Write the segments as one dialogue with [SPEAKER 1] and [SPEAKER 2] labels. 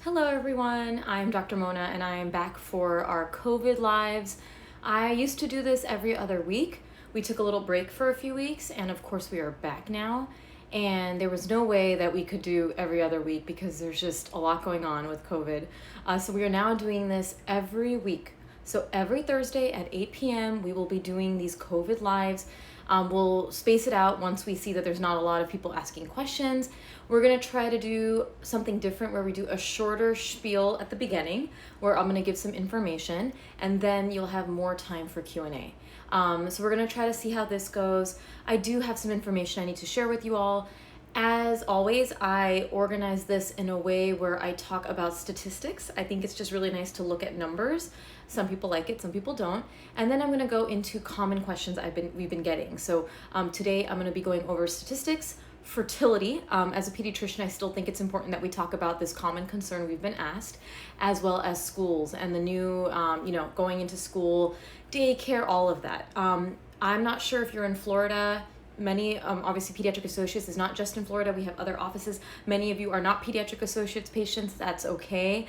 [SPEAKER 1] Hello everyone, I'm Dr. Mona and I am back for our COVID lives. I used to do this every other week. We took a little break for a few weeks and of course we are back now. And there was no way that we could do every other week because there's just a lot going on with COVID. So we are now doing this every week. So every Thursday at 8 p.m. we will be doing these COVID lives. We'll space it out once we see that there's not a lot of people asking questions. We're gonna try to do something different where we do a shorter spiel at the beginning where I'm gonna give some information and then you'll have more time for Q&A. So we're gonna try to see how this goes. I do have some information I need to share with you all. As always, I organize this in a way where I talk about statistics. I think it's just really nice to look at numbers. Some people like it, some people don't. And then I'm gonna go into common questions we've been getting. So today I'm gonna be going over statistics, fertility. As a pediatrician, I still think it's important that we talk about this common concern we've been asked, as well as schools and the new, going into school, daycare, all of that. I'm not sure if you're in Florida. Many, obviously Pediatric Associates is not just in Florida, we have other offices. Many of you are not Pediatric Associates patients, that's okay.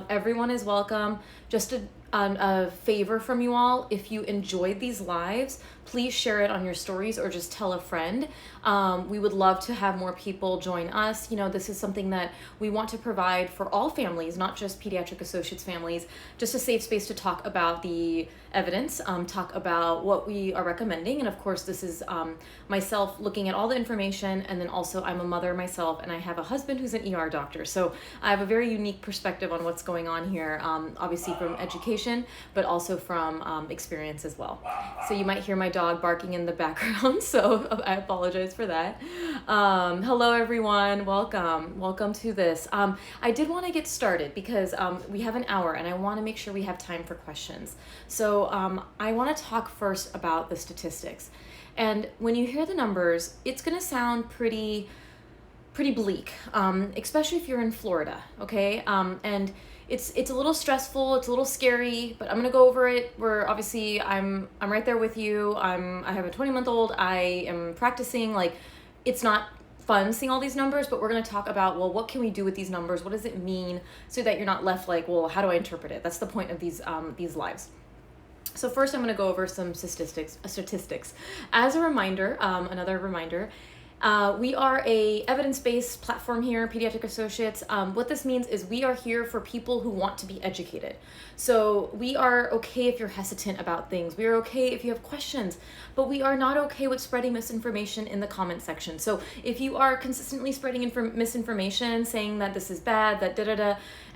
[SPEAKER 1] Everyone is welcome. Just a favor from you all, if you enjoyed these lives, please share it on your stories or just tell a friend. We would love to have more people join us. This is something that we want to provide for all families, not just Pediatric Associates families, just a safe space to talk about the evidence, talk about what we are recommending. And of course, this is myself looking at all the information. And then also I'm a mother myself and I have a husband who's an ER doctor. So I have a very unique perspective on what's going on here, obviously from education, but also from experience as well. So you might hear my dog barking in the background, so I apologize for that. Hello everyone, welcome to this. I did want to get started because we have an hour and I want to make sure we have time for questions. So I want to talk first about the statistics. And when you hear the numbers, it's going to sound pretty bleak, especially if you're in Florida, okay? And it's a little stressful, it's a little scary, but I'm gonna go over it. I'm right there with you. I have a 20-month-old. I am practicing. It's not fun seeing all these numbers, but we're gonna talk about, well, what can we do with these numbers? What does it mean, so that you're not left like, well, how do I interpret it? That's the point of these lives. So first, I'm gonna go over some statistics. As a reminder, another reminder. We are a evidence-based platform here, Pediatric Associates. What this means is we are here for people who want to be educated. So we are okay if you're hesitant about things. We are okay if you have questions, but we are not okay with spreading misinformation in the comment section. So if you are consistently spreading misinformation, saying that this is bad, that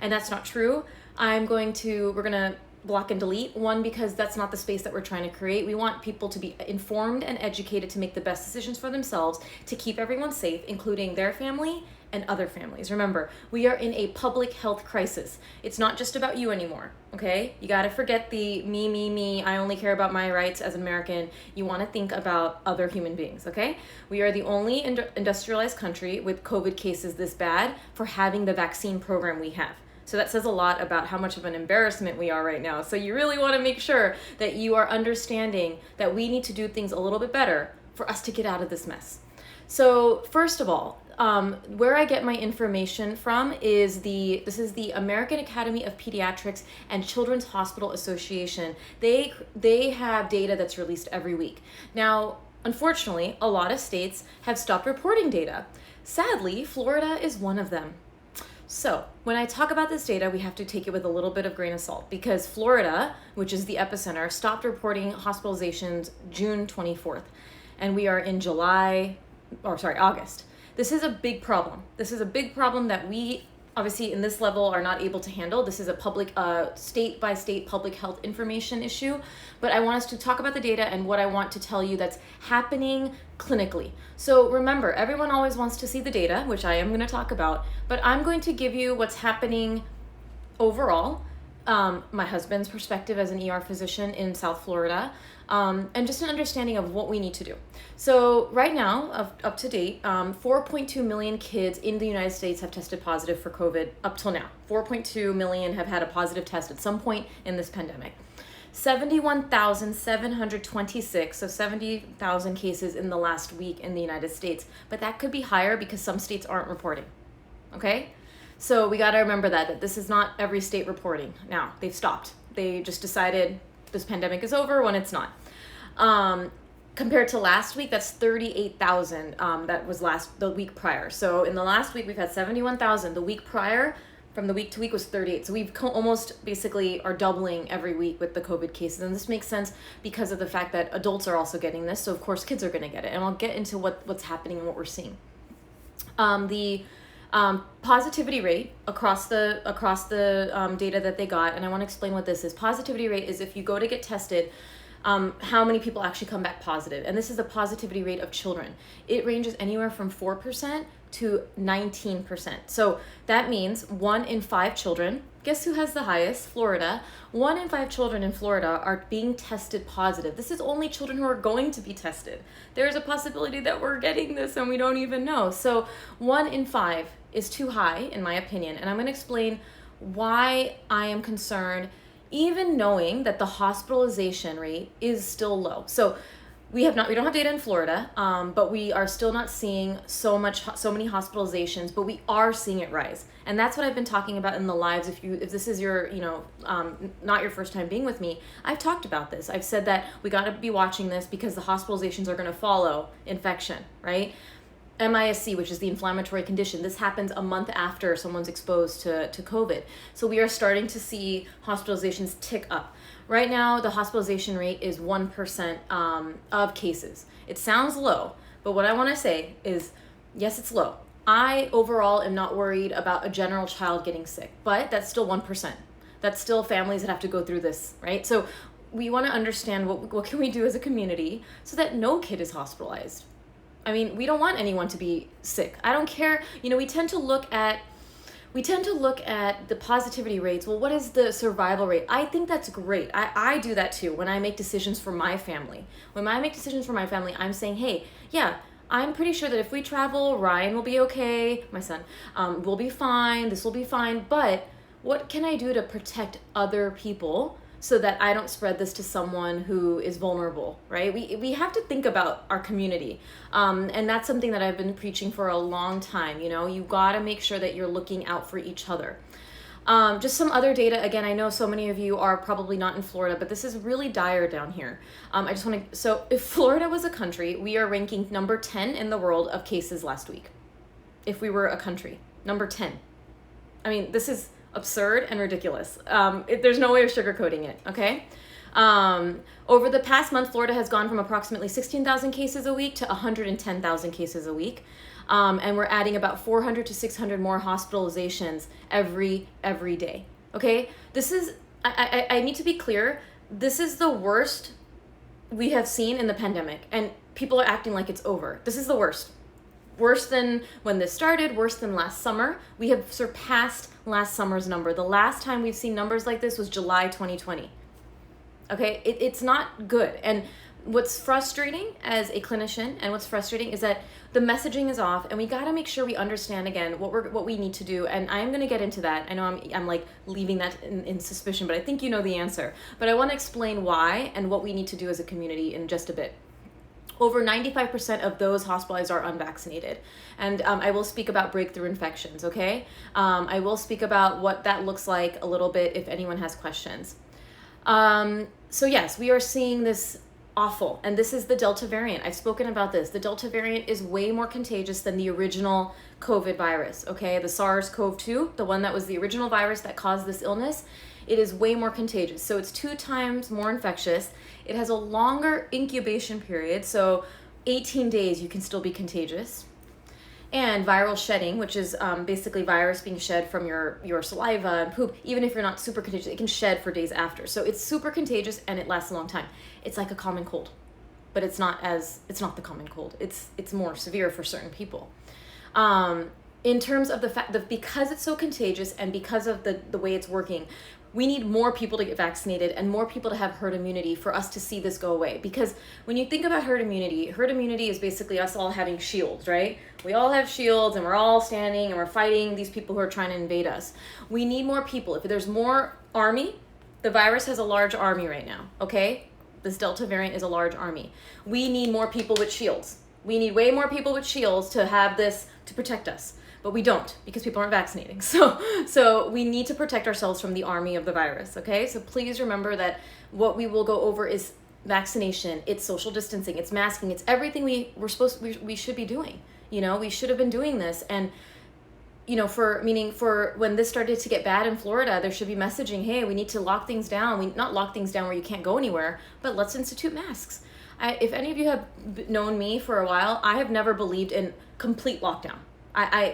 [SPEAKER 1] and that's not true, we're gonna block and delete. One, because that's not the space that we're trying to create. We want people to be informed and educated to make the best decisions for themselves, to keep everyone safe, including their family and other families. Remember, we are in a public health crisis. It's not just about you anymore, okay? You gotta forget the me, I only care about my rights as an American. You wanna think about other human beings, okay? We are the only industrialized country with COVID cases this bad for having the vaccine program we have. So that says a lot about how much of an embarrassment we are right now. So you really want to make sure that you are understanding that we need to do things a little bit better for us to get out of this mess. So first of all, where I get my information from is this is the American Academy of Pediatrics and Children's Hospital Association. They have data that's released every week. Now, unfortunately, a lot of states have stopped reporting data. Sadly, Florida is one of them. So when I talk about this data, we have to take it with a little bit of grain of salt, because Florida, which is the epicenter, stopped reporting hospitalizations June 24th, and we are in August. This is a big problem. This is a big problem that we obviously in this level are not able to handle. This is a public, state-by-state public health information issue, but I want us to talk about the data and what I want to tell you that's happening clinically. So remember, everyone always wants to see the data, which I am going to talk about, but I'm going to give you what's happening overall, my husband's perspective as an ER physician in South Florida, and just an understanding of what we need to do. So right now, up to date, 4.2 million kids in the United States have tested positive for COVID up till now. 4.2 million have had a positive test at some point in this pandemic. 71,726, so 70,000 cases in the last week in the United States, but that could be higher because some states aren't reporting, okay? So we got to remember that this is not every state reporting. Now, they've stopped. They just decided this pandemic is over when it's not. Compared to last week, that's 38,000. That was the week prior. So in the last week, we've had 71,000. The week prior, from the week to week, was 38. So we've almost basically are doubling every week with the COVID cases. And this makes sense because of the fact that adults are also getting this. So of course, kids are going to get it. And I'll get into what's happening and what we're seeing. The positivity rate across the data that they got, and I want to explain what this is. Positivity rate is if you go to get tested, how many people actually come back positive. And this is the positivity rate of children. It ranges anywhere from 4% to 19%. So that means 1 in 5 children, guess who has the highest? Florida. 1 in 5 children in Florida are being tested positive. This is only children who are going to be tested. There's a possibility that we're getting this and we don't even know. So 1 in 5 is too high, in my opinion. And I'm going to explain why I am concerned, even knowing that the hospitalization rate is still low. So we don't have data in Florida, but we are still not seeing so many hospitalizations, but we are seeing it rise. And that's what I've been talking about in the lives. If this is your, not your first time being with me, I've talked about this. I've said that we got to be watching this because the hospitalizations are going to follow infection, right? MISC, which is the inflammatory condition. This happens a month after someone's exposed to COVID. So we are starting to see hospitalizations tick up. Right now, the hospitalization rate is 1% of cases. It sounds low, but what I want to say is, yes, it's low. I overall am not worried about a general child getting sick, but that's still 1%. That's still families that have to go through this, right? So we want to understand what can we do as a community so that no kid is hospitalized. I mean, we don't want anyone to be sick. I don't care. We tend to look at the positivity rates. Well, what is the survival rate? I think that's great. I do that too when I make decisions for my family. When I make decisions for my family, I'm saying, hey, yeah, I'm pretty sure that if we travel, Ryan will be okay, my son, will be fine, this will be fine, but what can I do to protect other people so that I don't spread this to someone who is vulnerable, right? We have to think about our community. And that's something that I've been preaching for a long time. You gotta make sure that you're looking out for each other. Just some other data. Again, I know so many of you are probably not in Florida, but this is really dire down here. So if Florida was a country, we are ranking number 10 in the world of cases last week. If we were a country, number 10. I mean, this is absurd and ridiculous. There's no way of sugarcoating it, okay? Over the past month, Florida has gone from approximately 16,000 cases a week to 110,000 cases a week. And we're adding about 400 to 600 more hospitalizations every day, okay? I need to be clear, this is the worst we have seen in the pandemic, and people are acting like it's over. This is the worst. Worse than when this started, worse than last summer. We have surpassed last summer's number. The last time we've seen numbers like this was July 2020. Okay, it's not good. And what's frustrating as a clinician and what's frustrating is that the messaging is off, and we got to make sure we understand again what we need to do. And I'm going to get into that. I know I'm like leaving that in suspicion, but I think you know the answer. But I want to explain why and what we need to do as a community in just a bit. Over 95% of those hospitalized are unvaccinated. And I will speak about breakthrough infections, okay? I will speak about what that looks like a little bit if anyone has questions. So yes, we are seeing this awful, and this is the Delta variant. I've spoken about this. The Delta variant is way more contagious than the original COVID virus, okay? The SARS-CoV-2, the one that was the original virus that caused this illness, it is way more contagious. So it's 2 times more infectious. It has a longer incubation period, so 18 days you can still be contagious. And viral shedding, which is basically virus being shed from your saliva and poop, even if you're not super contagious, it can shed for days after. So it's super contagious and it lasts a long time. It's like a common cold, but it's not the common cold. It's more severe for certain people. In terms of the fact that because it's so contagious and because of the way it's working, we need more people to get vaccinated and more people to have herd immunity for us to see this go away. Because when you think about herd immunity is basically us all having shields, right? We all have shields and we're all standing and we're fighting these people who are trying to invade us. We need more people. If there's more army, the virus has a large army right now, okay? This Delta variant is a large army. We need more people with shields. We need way more people with shields to have this to protect us. but we don't because people aren't vaccinating. So we need to protect ourselves from the army of the virus, okay? So please remember that what we will go over is vaccination, it's social distancing, it's masking, it's everything we should be doing. We should have been doing this. And for when this started to get bad in Florida, there should be messaging, hey, we need to lock things down. Not lock things down where you can't go anywhere, but let's institute masks. If any of you have known me for a while, I have never believed in complete lockdown.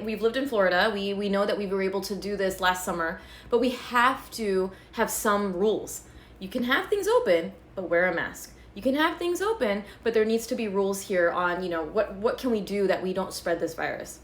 [SPEAKER 1] We've lived in Florida. We know that we were able to do this last summer, but we have to have some rules. You can have things open, but wear a mask. You can have things open, but there needs to be rules here on, what can we do that we don't spread this virus.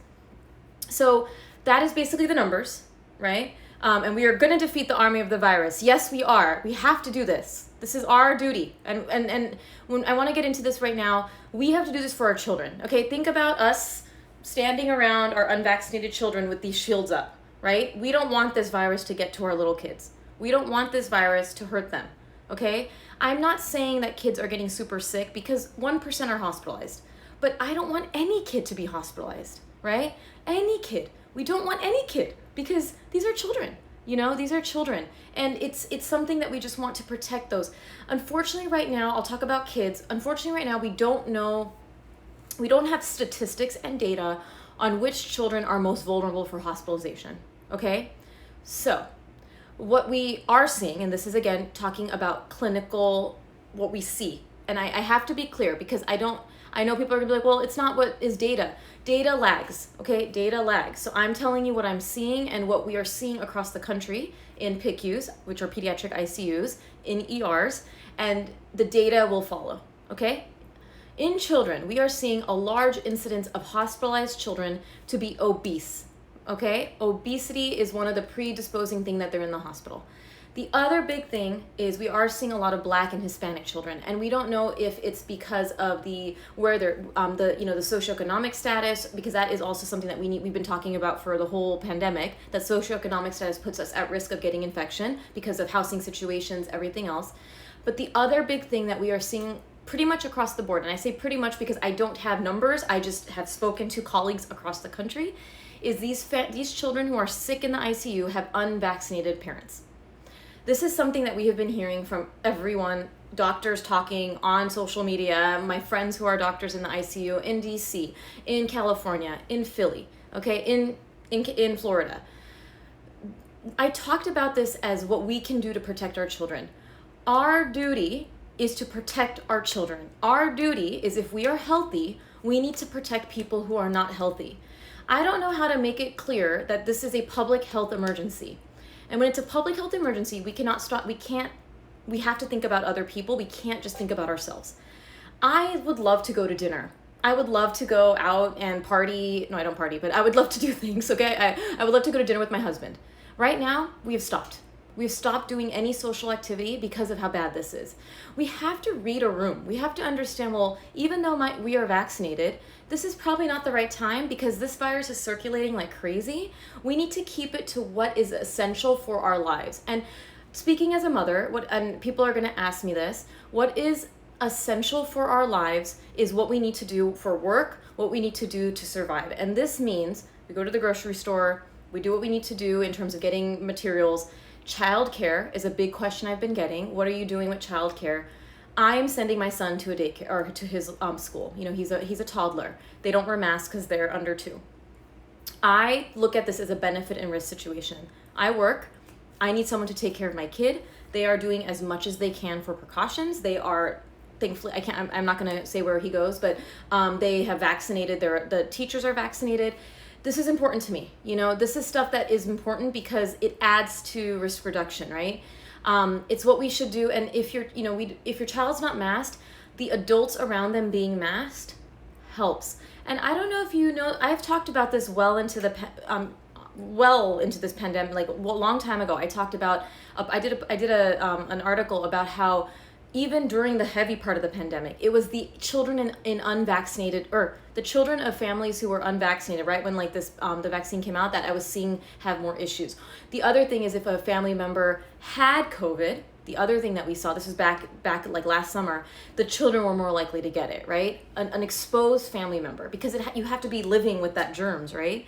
[SPEAKER 1] So that is basically the numbers, right? And we are going to defeat the army of the virus. Yes, we are. We have to do this. This is our duty. And when I want to get into this right now, we have to do this for our children. Okay, think about us standing around our unvaccinated children with these shields up, right? We don't want this virus to get to our little kids. We don't want this virus to hurt them, okay? I'm not saying that kids are getting super sick because 1% are hospitalized, but I don't want any kid to be hospitalized, right? Any kid. We don't want any kid because these are children, these are children. And it's something that we just want to protect those. Unfortunately, right now, I'll talk about kids. Unfortunately, right now, we don't have statistics and data on which children are most vulnerable for hospitalization, okay? So what we are seeing, and this is again talking about clinical, what we see, and I have to be clear because I know people are gonna be like, well, it's not what is data. Data lags, okay? Data lags. So I'm telling you what I'm seeing and what we are seeing across the country in PICUs, which are pediatric ICUs, in ERs, and the data will follow, okay? In children, we are seeing a large incidence of hospitalized children to be obese, okay? Obesity is one of the predisposing things that they're in the hospital. The other big thing is we are seeing a lot of Black and Hispanic children, and we don't know if it's because of the socioeconomic status, because that is also something that we've been talking about for the whole pandemic, that socioeconomic status puts us at risk of getting infection because of housing situations, everything else. But the other big thing that we are seeing pretty much across the board, and I say pretty much because I don't have numbers, I just have spoken to colleagues across the country, is these children who are sick in the ICU have unvaccinated parents. This is something that we have been hearing from everyone, doctors talking on social media, my friends who are doctors in the ICU in DC, in California, in Philly, okay, in Florida. I talked about this as what we can do to protect our children. Our duty is to protect our children. Our duty is, if we are healthy, we need to protect people who are not healthy. I don't know how to make it clear that this is a public health emergency. And when it's a public health emergency, we cannot stop, we have to think about other people. We can't just think about ourselves. I would love to go to dinner. I would love to go out and party. No, I don't party, but I would love to do things, okay? I would love to go to dinner with my husband. Right now, we have stopped. We've stopped doing any social activity because of how bad this is. We have to read a room. We have to understand, well, even though we are vaccinated, this is probably not the right time because this virus is circulating like crazy. We need to keep it to what is essential for our lives. And speaking as a mother, and people are going to ask me this, what is essential for our lives is what we need to do for work, what we need to do to survive. And this means we go to the grocery store, we do what we need to do in terms of getting materials. Childcare is a big question I've been getting. What are you doing with childcare? I am sending my son to a daycare or to his school. He's a toddler. They don't wear masks because they're under 2. I look at this as a benefit and risk situation. I work. I need someone to take care of my kid. They are doing as much as they can for precautions. They are, thankfully, I'm not going to say where he goes, but they have vaccinated. The teachers are vaccinated. This is important to me. This is stuff that is important because it adds to risk reduction, right? It's what we should do. And if your child's not masked, the adults around them being masked helps. And I don't know if you know, I've talked about this well into this pandemic, like a long time ago. I talked about, I did an article about how even during the heavy part of the pandemic, it was the children in unvaccinated, or the children of families who were unvaccinated, right when the vaccine came out, that I was seeing have more issues. The other thing is if a family member had COVID, the other thing that we saw, this was back like last summer, the children were more likely to get it, right? An exposed family member, because you have to be living with that germs, right?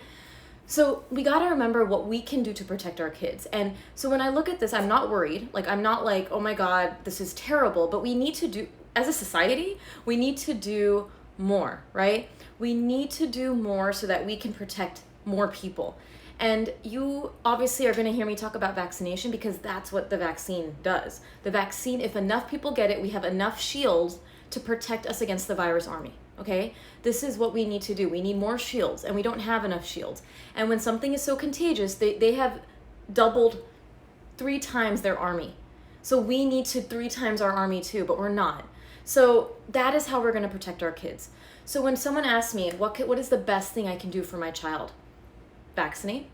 [SPEAKER 1] So we got to remember what we can do to protect our kids. And so when I look at this, I'm not worried. Like, I'm not like, oh my God, this is terrible. But we need to do, as a society, we need to do more, right? We need to do more so that we can protect more people. And you obviously are going to hear me talk about vaccination because that's what the vaccine does. The vaccine, if enough people get it, we have enough shields to protect us against the virus army. Okay, this is what we need to do. We need more shields, and we don't have enough shields. And when something is so contagious, they have doubled 3 times their army. So we need to 3 times our army too, but we're not. So that is how we're going to protect our kids. So when someone asks me, what is the best thing I can do for my child? Vaccinate.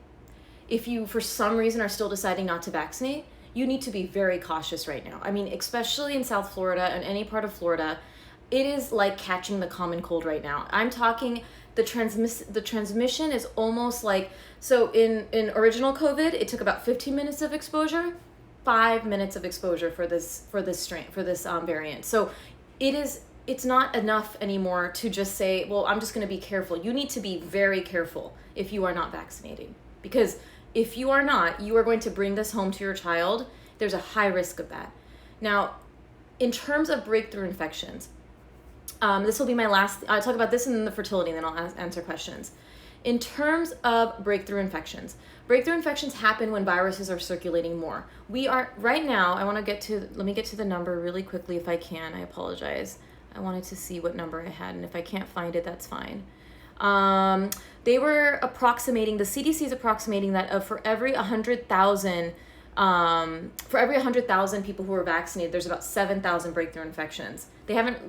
[SPEAKER 1] If you, for some reason, are still deciding not to vaccinate, you need to be very cautious right now. I mean, especially in South Florida and any part of Florida, it is like catching the common cold right now. I'm talking the transmission is almost like, so in original COVID, it took about 15 minutes of exposure, 5 minutes of exposure for this variant. So it's not enough anymore to just say, well, I'm just going to be careful. You need to be very careful if you are not vaccinating, because if you are not, you are going to bring this home to your child. There's a high risk of that. Now, in terms of breakthrough infections, this will be my last, I'll talk about this and then the fertility, and then I'll answer questions. In terms of breakthrough infections happen when viruses are circulating more. We are, right now, let me get to the number really quickly if I can. I apologize. I wanted to see what number I had, and if I can't find it, that's fine. They were approximating, the CDC is approximating that for every 100,000 people who are vaccinated, there's about 7,000 breakthrough infections. They haven't,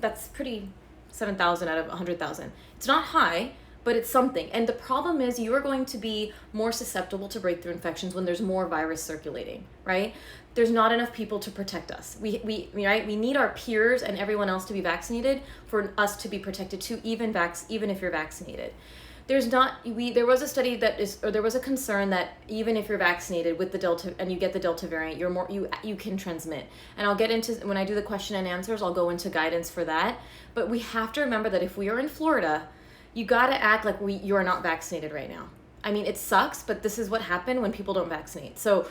[SPEAKER 1] that's pretty, 7,000 out of 100,000. It's not high, but it's something. And the problem is you are going to be more susceptible to breakthrough infections when there's more virus circulating, right? There's not enough people to protect us. We need our peers and everyone else to be vaccinated for us to be protected too, even if you're vaccinated. There was a study there was a concern that even if you're vaccinated with the Delta and you get the Delta variant, you can transmit. And I'll get into, when I do the question and answers, I'll go into guidance for that. But we have to remember that if we are in Florida, you got to act like you are not vaccinated right now. I mean, it sucks, but this is what happened when people don't vaccinate. So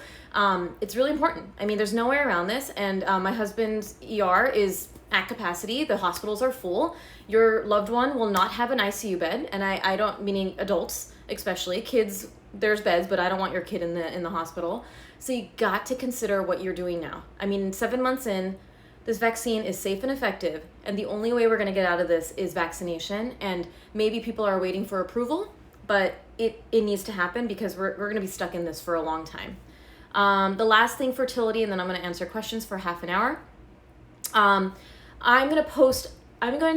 [SPEAKER 1] it's really important. I mean, there's no way around this. And my husband's ER is at capacity. The hospitals are full. Your loved one will not have an ICU bed. And I don't, meaning adults, especially. Kids, there's beds, but I don't want your kid in the hospital. So you got to consider what you're doing now. I mean, 7 months in, this vaccine is safe and effective. And the only way we're going to get out of this is vaccination. And maybe people are waiting for approval, but it needs to happen because we're going to be stuck in this for a long time. The last thing, fertility, and then I'm going to answer questions for half an hour. I'm going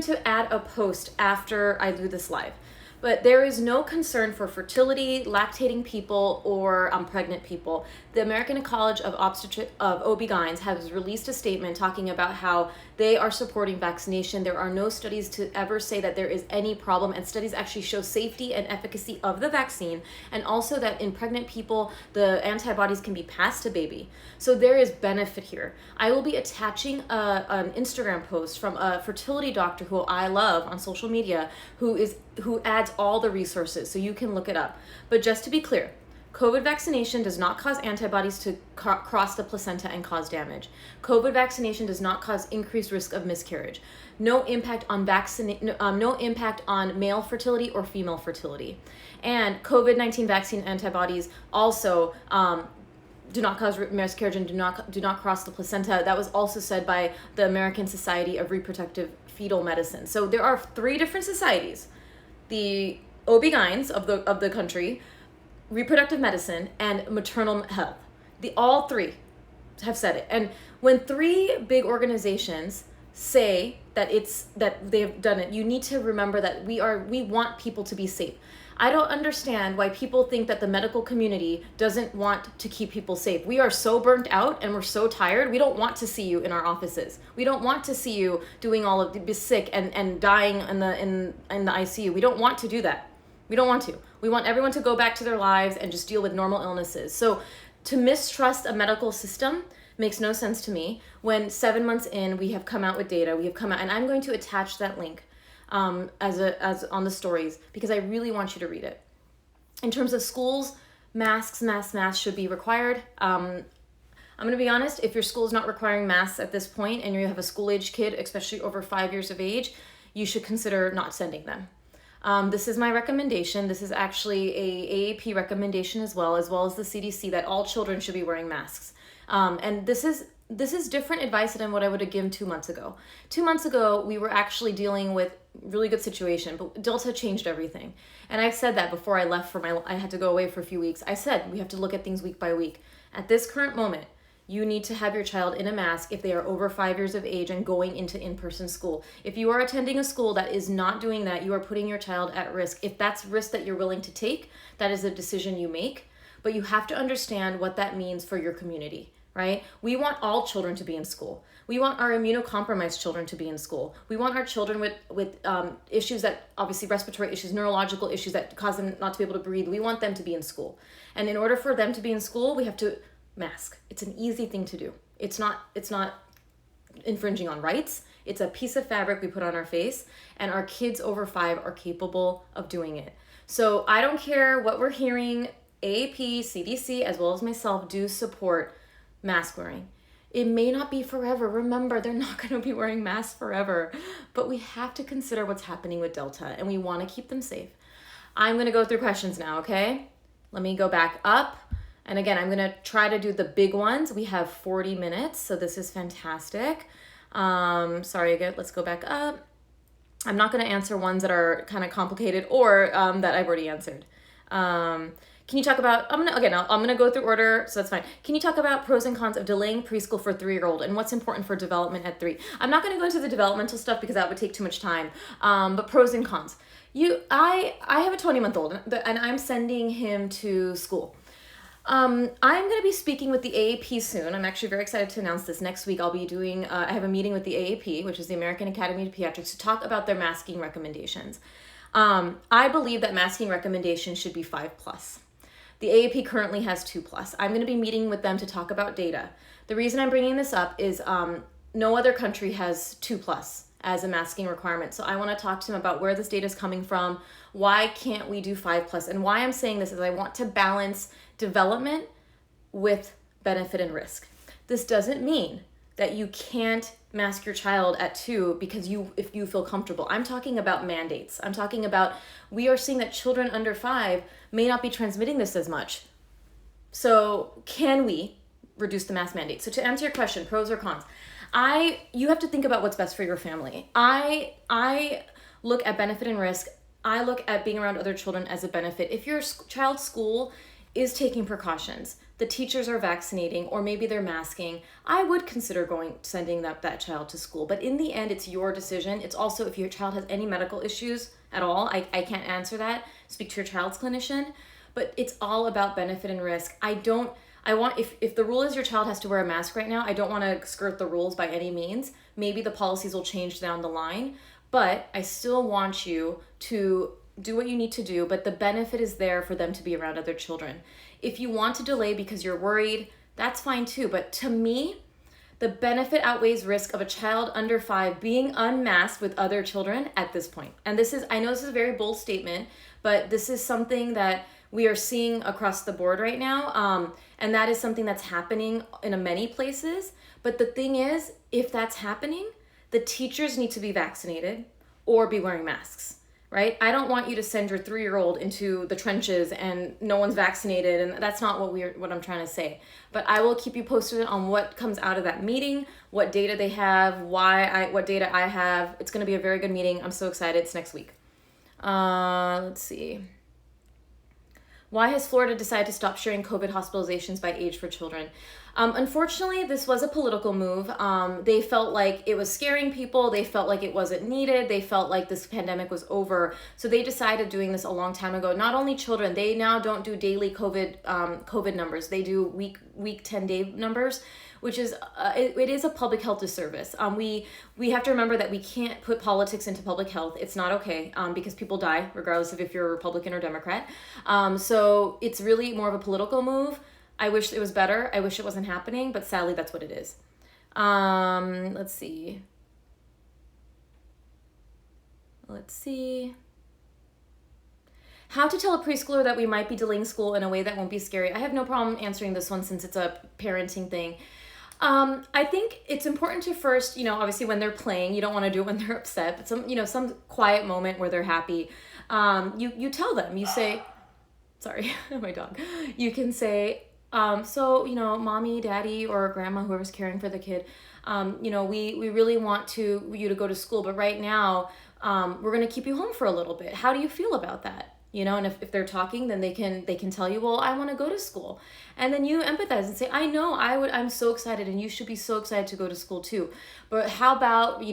[SPEAKER 1] to add a post after I do this live. But there is no concern for fertility, lactating people, or pregnant people. The American College of OB-GYNs has released a statement talking about how they are supporting vaccination. There are no studies to ever say that there is any problem, and studies actually show safety and efficacy of the vaccine, and also that in pregnant people, the antibodies can be passed to baby. So there is benefit here. I will be attaching an Instagram post from a fertility doctor who I love on social media, who adds all the resources, so you can look it up. But just to be clear, COVID vaccination does not cause antibodies to cross the placenta and cause damage. COVID vaccination does not cause increased risk of miscarriage. No impact on no impact on male fertility or female fertility. And COVID-19 vaccine antibodies also do not cause miscarriage and do not cross the placenta. That was also said by the American Society of Reproductive Fetal Medicine. So there are 3 different societies: the OB-GYNs of the country, reproductive medicine, and maternal health. All 3 have said it. And when 3 big organizations say that they've done it, you need to remember that we want people to be safe. I don't understand why people think that the medical community doesn't want to keep people safe. We are so burnt out and we're so tired. We don't want to see you in our offices. We don't want to see you doing all of be sick and dying in the ICU. We don't want to do that. We don't want to. We want everyone to go back to their lives and just deal with normal illnesses. So to mistrust a medical system makes no sense to me. When 7 months in, we have come out with data. And I'm going to attach that link as on the stories because I really want you to read it. In terms of schools, masks should be required. I'm going to be honest, if your school is not requiring masks at this point and you have a school-age kid, especially over 5 years of age, you should consider not sending them. This is my recommendation. This is actually a AAP recommendation as well as the CDC, that all children should be wearing masks. And this is different advice than what I would have given 2 months ago. 2 months ago, we were actually dealing with really good situation, but Delta changed everything. And I've said that before I left I had to go away for a few weeks. I said we have to look at things week by week. At this current moment, you need to have your child in a mask if they are over 5 years of age and going into in-person school. If you are attending a school that is not doing that, you are putting your child at risk. If that's risk that you're willing to take, that is a decision you make. But you have to understand what that means for your community, right? We want all children to be in school. We want our immunocompromised children to be in school. We want our children with issues that, obviously respiratory issues, neurological issues that cause them not to be able to breathe. We want them to be in school. And in order for them to be in school, we have to mask. It's an easy thing to do. It's not infringing on rights. It's a piece of fabric we put on our face, and our kids over 5 are capable of doing it. So I don't care what we're hearing, AAP, CDC, as well as myself do support mask wearing. It may not be forever. Remember, they're not going to be wearing masks forever, but we have to consider what's happening with Delta, and we want to keep them safe. I'm going to go through questions now, okay? Let me go back up. And again, I'm going to try to do the big ones. We have 40 minutes, so this is fantastic. Sorry again, let's go back up. I'm not going to answer ones that are kind of complicated or that I've already answered. Can you talk about, I'm going to go through order, so that's fine. Can you talk about pros and cons of delaying preschool for 3-year-old and what's important for development at 3? I'm not going to go into the developmental stuff because that would take too much time, but pros and cons. I have a 20-month-old and I'm sending him to school. I'm going to be speaking with the AAP soon. I'm actually very excited to announce this. Next week, I'll be doing, I have a meeting with the AAP, which is the American Academy of Pediatrics, to talk about their masking recommendations. I believe that masking recommendations should be 5+. The AAP currently has 2+. I'm going to be meeting with them to talk about data. The reason I'm bringing this up is no other country has 2+ as a masking requirement. So I want to talk to them about where this data is coming from. Why can't we do 5+? And why I'm saying this is I want to balance development with benefit and risk. This doesn't mean that you can't mask your child at 2 because if you feel comfortable. I'm talking about mandates. I'm talking about, we are seeing that children under 5 may not be transmitting this as much. So can we reduce the mask mandate? So to answer your question, pros or cons, you have to think about what's best for your family. I look at benefit and risk. I look at being around other children as a benefit. If your child's school is taking precautions, the teachers are vaccinating, or maybe they're masking, I would consider sending that child to school. But in the end, it's your decision. It's also if your child has any medical issues at all, I can't answer that. Speak to your child's clinician. But it's all about benefit and risk. If the rule is your child has to wear a mask right now, I don't want to skirt the rules by any means. Maybe the policies will change down the line, but I still want you to do what you need to do, but the benefit is there for them to be around other children. If you want to delay because you're worried, that's fine too. But to me, the benefit outweighs risk of a child under 5 being unmasked with other children at this point. And I know this is a very bold statement, but this is something that we are seeing across the board right now. And that is something that's happening in many places. But the thing is, if that's happening, the teachers need to be vaccinated or be wearing masks. Right? I don't want you to send your 3-year-old into the trenches and no one's vaccinated, and that's not what I'm trying to say. But I will keep you posted on what comes out of that meeting, what data they have, what data I have. It's going to be a very good meeting. I'm so excited. It's next week. Let's see. Why has Florida decided to stop sharing COVID hospitalizations by age for children? Unfortunately, this was a political move. They felt like it was scaring people. They felt like it wasn't needed. They felt like this pandemic was over. So they decided doing this a long time ago. Not only children, they now don't do daily COVID numbers. They do week 10-day numbers, which is it is a public health disservice. We have to remember that we can't put politics into public health. It's not okay because people die regardless of if you're a Republican or Democrat. So it's really more of a political move. I wish it was better. I wish it wasn't happening, but sadly that's what it is. Let's see. How to tell a preschooler that we might be delaying school in a way that won't be scary. I have no problem answering this one since it's a parenting thing. I think it's important to first, obviously when they're playing, you don't want to do it when they're upset, but some quiet moment where they're happy. You tell them, you say, sorry, my dog. You can say, mommy, daddy, or grandma, whoever's caring for the kid, we really want you to go to school, but right now, we're going to keep you home for a little bit. How do you feel about that? And if they're talking, then they can tell you, well, I want to go to school. And then you empathize and say, I know, I'm so excited, and you should be so excited to go to school too. But how about,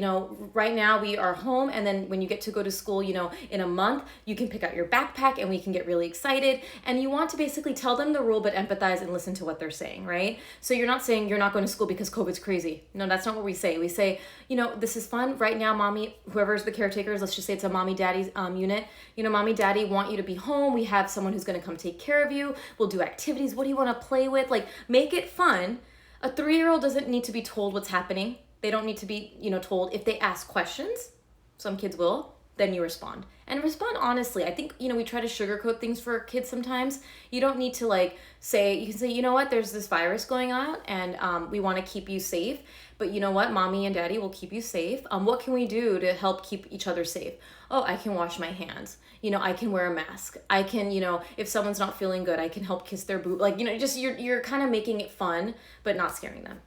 [SPEAKER 1] right now we are home, and then when you get to go to school, in a month, you can pick out your backpack and we can get really excited. And you want to basically tell them the rule, but empathize and listen to what they're saying, right? So you're not saying you're not going to school because COVID's crazy. No, that's not what we say. We say, this is fun. Right now, mommy, whoever's the caretakers, let's just say it's a mommy daddy's unit. Mommy, daddy want you to be home. We have someone who's going to come take care of you. We'll do activities. What do you want to play with? Like, make it fun. A 3-year-old doesn't need to be told what's happening. They don't need to be, told. If they ask questions, some kids will, then you respond. And respond honestly. I think, we try to sugarcoat things for kids sometimes. You don't need to say, you can say, you know what, there's this virus going on and we want to keep you safe. But you know what, mommy and daddy will keep you safe. What can we do to help keep each other safe? Oh, I can wash my hands. I can wear a mask. I can, if someone's not feeling good, I can help kiss their boob. Just you're kind of making it fun, but not scaring them.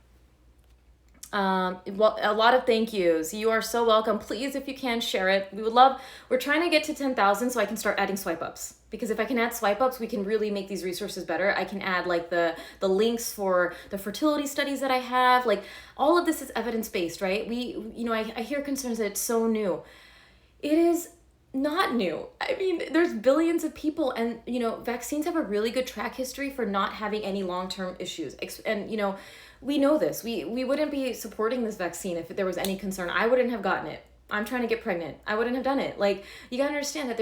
[SPEAKER 1] Well, a lot of thank yous. You are so welcome. Please, if you can, share it. We're trying to get to 10,000 so I can start adding swipe ups. Because if I can add swipe ups, we can really make these resources better. I can add the links for the fertility studies that I have. All of this is evidence-based, right? I hear concerns that it's so new. It is not new. I mean, there's billions of people and, vaccines have a really good track history for not having any long-term issues. And, we know this. We wouldn't be supporting this vaccine if there was any concern. I wouldn't have gotten it. I'm trying to get pregnant. I wouldn't have done it. You gotta understand that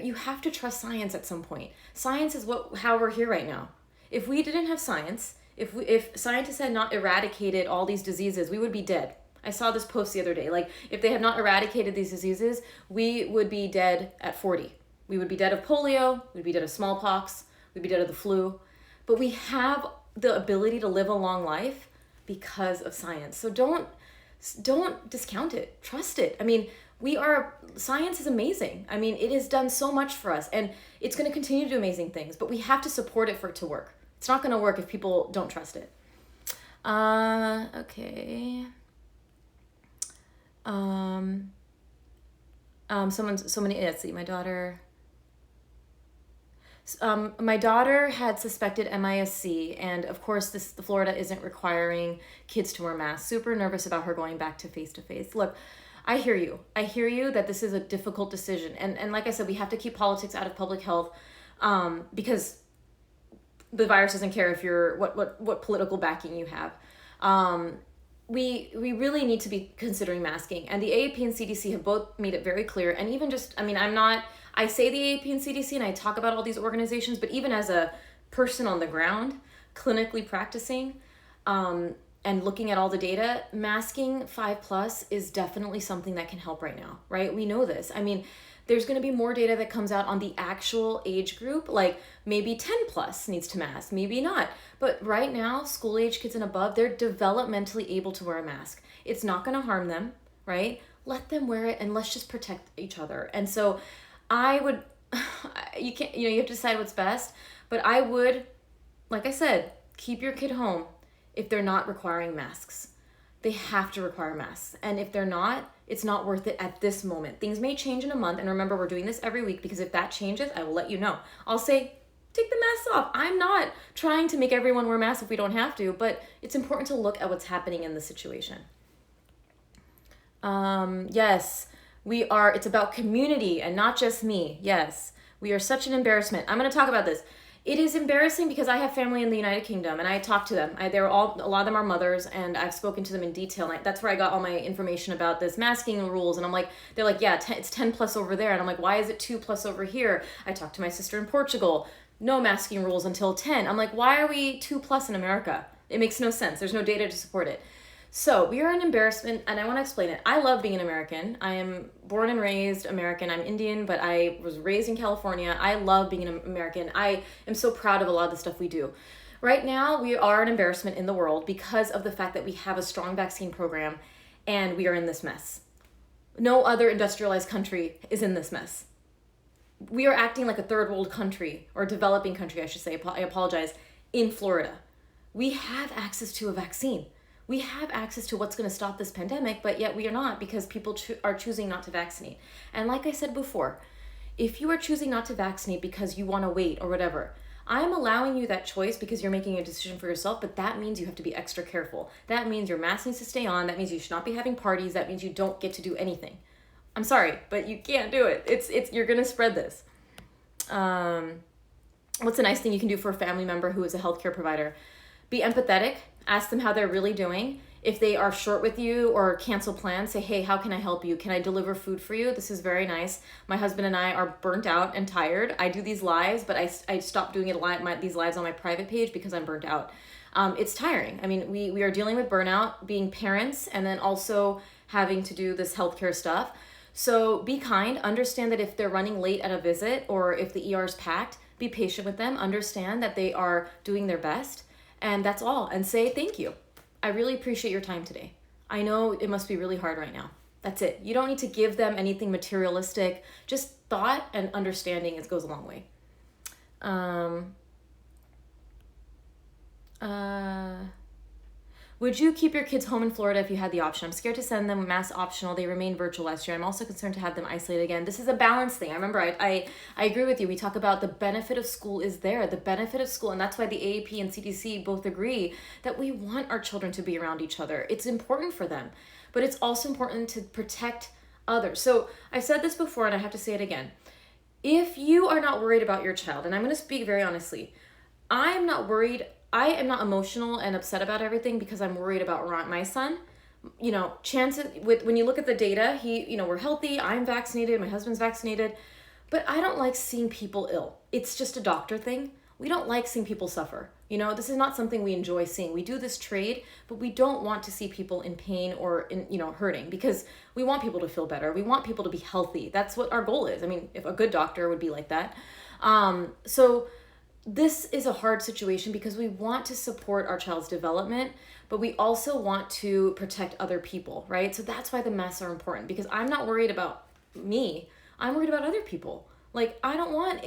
[SPEAKER 1] you have to trust science at some point. Science is how we're here right now. If we didn't have science, if scientists had not eradicated all these diseases, we would be dead. I saw this post the other day. If they had not eradicated these diseases, we would be dead at 40. We would be dead of polio. We'd be dead of smallpox. We'd be dead of the flu. But we have the ability to live a long life because of science. So don't discount it. Trust it. I mean, science is amazing. I mean, it has done so much for us and it's going to continue to do amazing things, but we have to support it for it to work. It's not going to work if people don't trust it. Okay. Let's see, my daughter had suspected MIS-C, and of course the Florida isn't requiring kids to wear masks. Super nervous about her going back to face-to-face. Look, I hear you. I hear you that this is a difficult decision. And like I said, we have to keep politics out of public health because the virus doesn't care if you're what political backing you have. We really need to be considering masking, and the AAP and CDC have both made it very clear. And even I say the AAP and CDC and I talk about all these organizations, but even as a person on the ground, clinically practicing, and looking at all the data, masking 5+ is definitely something that can help right now, right? We know this. I mean, there's going to be more data that comes out on the actual age group, maybe 10+ needs to mask, maybe not. But right now, school age kids and above, they're developmentally able to wear a mask. It's not going to harm them, right? Let them wear it and let's just protect each other. And so I would, you have to decide what's best, but I would, like I said, keep your kid home if they're not requiring masks. They have to require masks. And if they're not, it's not worth it at this moment. Things may change in a month. And remember, we're doing this every week because if that changes, I will let you know. I'll say, take the masks off. I'm not trying to make everyone wear masks if we don't have to, but it's important to look at what's happening in the situation. Yes, it's about community and not just me. Yes, we are such an embarrassment. I'm going to talk about this. It is embarrassing because I have family in the United Kingdom and I talk to them. A lot of them are mothers and I've spoken to them in detail. And that's where I got all my information about this masking rules. And they're like, yeah, it's 10+ over there. And I'm like, why is it 2+ over here? I talked to my sister in Portugal. No masking rules until 10. I'm like, why are we 2+ in America? It makes no sense. There's no data to support it. So we are an embarrassment, and I want to explain it. I love being an American. I am born and raised American. I'm Indian, but I was raised in California. I love being an American. I am so proud of a lot of the stuff we do. Right now, we are an embarrassment in the world because of the fact that we have a strong vaccine program and we are in this mess. No other industrialized country is in this mess. We are acting like a third world country, or developing country, I should say. I apologize, in Florida. We have access to a vaccine. We have access to what's going to stop this pandemic, but yet we are not, because people are choosing not to vaccinate. And like I said before, if you are choosing not to vaccinate because you want to wait or whatever, I'm allowing you that choice because you're making a decision for yourself, but that means you have to be extra careful. That means your mask needs to stay on. That means you should not be having parties. That means you don't get to do anything. I'm sorry, but you can't do it. You're going to spread this. What's a nice thing you can do for a family member who is a healthcare provider? Be empathetic. Ask them how they're really doing. If they are short with you or cancel plans, say, hey, how can I help you? Can I deliver food for you? This is very nice. My husband and I are burnt out and tired. I do these lives, but I stopped doing these lives on my private page because I'm burnt out. It's tiring. I mean, we are dealing with burnout, being parents, and then also having to do this healthcare stuff. So be kind. Understand that if they're running late at a visit or if the ER is packed, be patient with them. Understand that they are doing their best. And that's all. And say thank you. I really appreciate your time today. I know it must be really hard right now. That's it. You don't need to give them anything materialistic. Just thought and understanding, it goes a long way. Would you keep your kids home in Florida if you had the option? I'm scared to send them mask optional. They remained virtual last year. I'm also concerned to have them isolated again. This is a balance thing. I remember I agree with you. We talk about the benefit of school is there. The benefit of school, and that's why the AAP and CDC both agree that we want our children to be around each other. It's important for them, but it's also important to protect others. So I've said this before and I have to say it again. If you are not worried about your child, and I'm going to speak very honestly, I am not worried. I am not emotional and upset about everything because I'm worried about my son. You know, chances when you look at the data, we're healthy. I'm vaccinated. My husband's vaccinated, but I don't like seeing people ill. It's just a doctor thing. We don't like seeing people suffer. You know, this is not something we enjoy seeing. We do this trade, but we don't want to see people in pain or hurting, because we want people to feel better. We want people to be healthy. That's what our goal is. I mean, if a good doctor would be like that. So this is a hard situation because we want to support our child's development, but we also want to protect other people, right? So that's why the masks are important, because I'm not worried about me. I'm worried about other people. Like, I don't want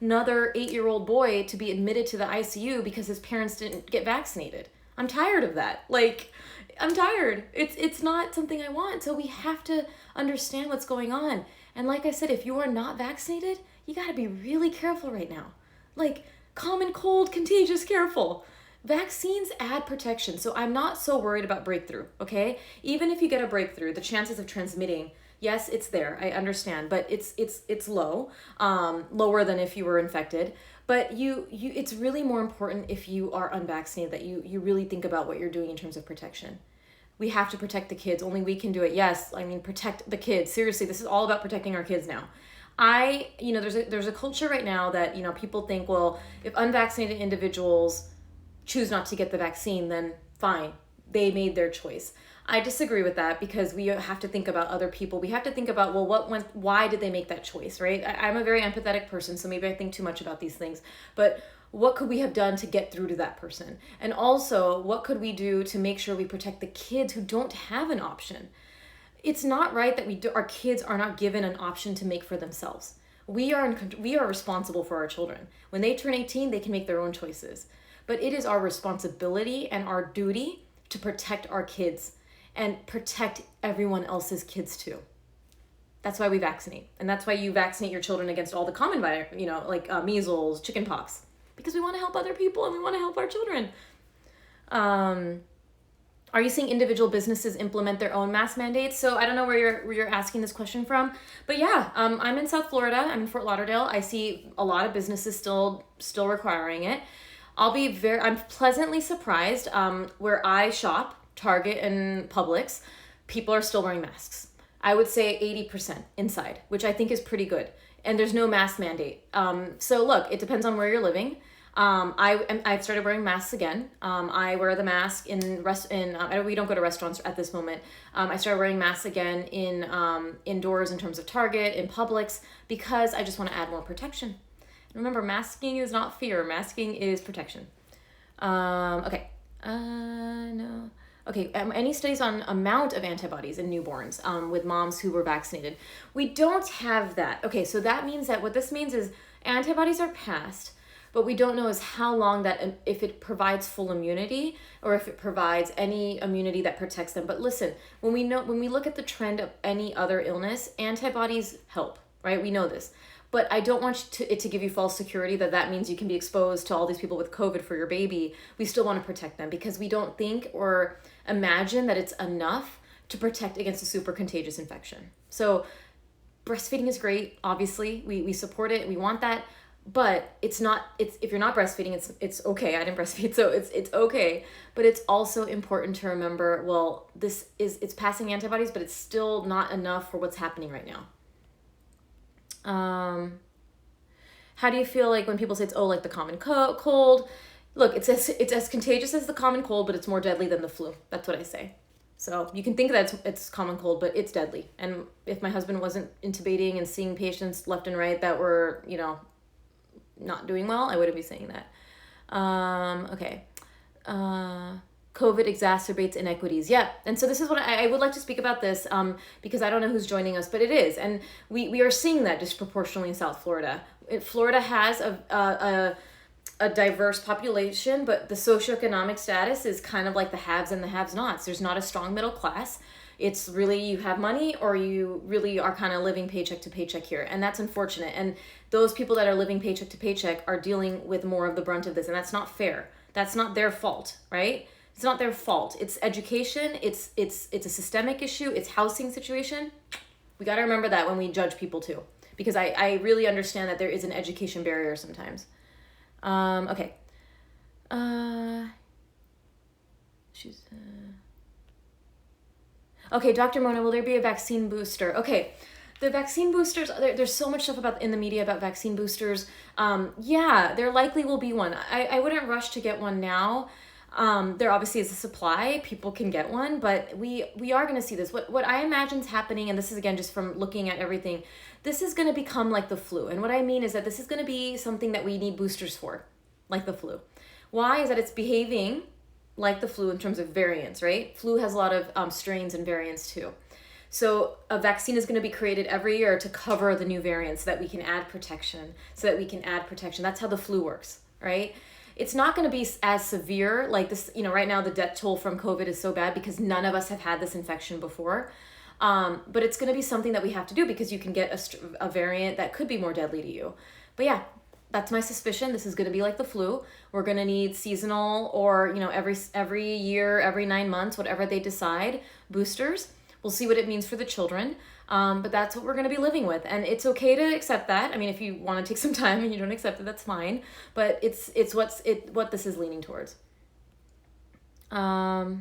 [SPEAKER 1] another 8-year-old boy to be admitted to the ICU because his parents didn't get vaccinated. I'm tired of that. Like, I'm tired. It's not something I want. So we have to understand what's going on. And like I said, if you are not vaccinated, you got to be really careful right now. Like, common cold, contagious, careful. Vaccines add protection, so I'm not so worried about breakthrough, okay? Even if you get a breakthrough, the chances of transmitting, yes, it's there, I understand, but it's low, lower than if you were infected. But it's really more important if you are unvaccinated that you really think about what you're doing in terms of protection. We have to protect the kids. Only we can do it. Yes, I mean, protect the kids. Seriously, this is all about protecting our kids now. There's a culture right now that, people think, well, if unvaccinated individuals choose not to get the vaccine, then fine, they made their choice. I disagree with that, because we have to think about other people. We have to think about, well, why did they make that choice, right? I'm a very empathetic person, so maybe I think too much about these things, but what could we have done to get through to that person? And also, what could we do to make sure we protect the kids who don't have an option? It's not right that our kids are not given an option to make for themselves. We are responsible for our children. When they turn 18, they can make their own choices. But it is our responsibility and our duty to protect our kids and protect everyone else's kids too. That's why we vaccinate. And that's why you vaccinate your children against all the common like measles, chickenpox, because we want to help other people and we want to help our children. Are you seeing individual businesses implement their own mask mandates? So I don't know where you're asking this question from, but yeah, I'm in South Florida. I'm in Fort Lauderdale. I see a lot of businesses still requiring it. I'm pleasantly surprised. Where I shop, Target and Publix, people are still wearing masks. I would say 80% inside, which I think is pretty good. And there's no mask mandate. So look, it depends on where you're living. I've started wearing masks again. I wear the mask we don't go to restaurants at this moment. I started wearing masks again in indoors in terms of Target, in Publix, because I just want to add more protection. Remember, masking is not fear. Masking is protection. Okay. No. Okay, any studies on amount of antibodies in newborns with moms who were vaccinated? We don't have that. Okay, so that means that what this means is antibodies are passed, but we don't know is how long that, if it provides full immunity or if it provides any immunity that protects them. But listen, when we look at the trend of any other illness, antibodies help, right? We know this. But I don't want it to give you false security that means you can be exposed to all these people with COVID for your baby. We still want to protect them because we don't think or imagine that it's enough to protect against a super contagious infection. So breastfeeding is great. Obviously, we support it. We want that. But if you're not breastfeeding, it's okay. I didn't breastfeed, so it's okay. But it's also important to remember, well, it's passing antibodies, but it's still not enough for what's happening right now. How do you feel like when people say it's like the common cold? Look, it's as contagious as the common cold, but it's more deadly than the flu. That's what I say. So you can think that it's common cold, but it's deadly. And if my husband wasn't intubating and seeing patients left and right that were, not doing well, I wouldn't be saying that. Okay. COVID exacerbates inequities. Yeah. And so this is what I would like to speak about this because I don't know who's joining us, but it is. And we are seeing that disproportionately in South Florida. Florida has a diverse population, but the socioeconomic status is kind of like the haves and the have-nots. There's not a strong middle class. It's really you have money or you really are kind of living paycheck to paycheck here. And that's unfortunate. And those people that are living paycheck to paycheck are dealing with more of the brunt of this. And that's not fair. That's not their fault, right? It's not their fault. It's education. It's a systemic issue. It's housing situation. We got to remember that when we judge people too, because I really understand that there is an education barrier sometimes. Okay. Okay, Dr. Mona, will there be a vaccine booster? Okay, the vaccine boosters, there's so much stuff in the media about vaccine boosters. Yeah, there likely will be one. I wouldn't rush to get one now. There obviously is a supply, people can get one, but we are going to see this. What I imagine is happening, and this is again just from looking at everything, this is going to become like the flu. And what I mean is that this is going to be something that we need boosters for, like the flu. Why? Is that it's behaving like the flu in terms of variants, right? Flu has a lot of strains and variants too. So a vaccine is going to be created every year to cover the new variants so that we can add protection, That's how the flu works, right? It's not going to be as severe like this, right now the death toll from COVID is so bad because none of us have had this infection before. But it's going to be something that we have to do because you can get a variant that could be more deadly to you. But yeah, that's my suspicion. This is going to be like the flu. We're going to need seasonal or, every year, every 9 months, whatever they decide, boosters. We'll see what it means for the children. But that's what we're going to be living with. And it's okay to accept that. I mean, if you want to take some time and you don't accept it, that's fine. But it's what this is leaning towards. I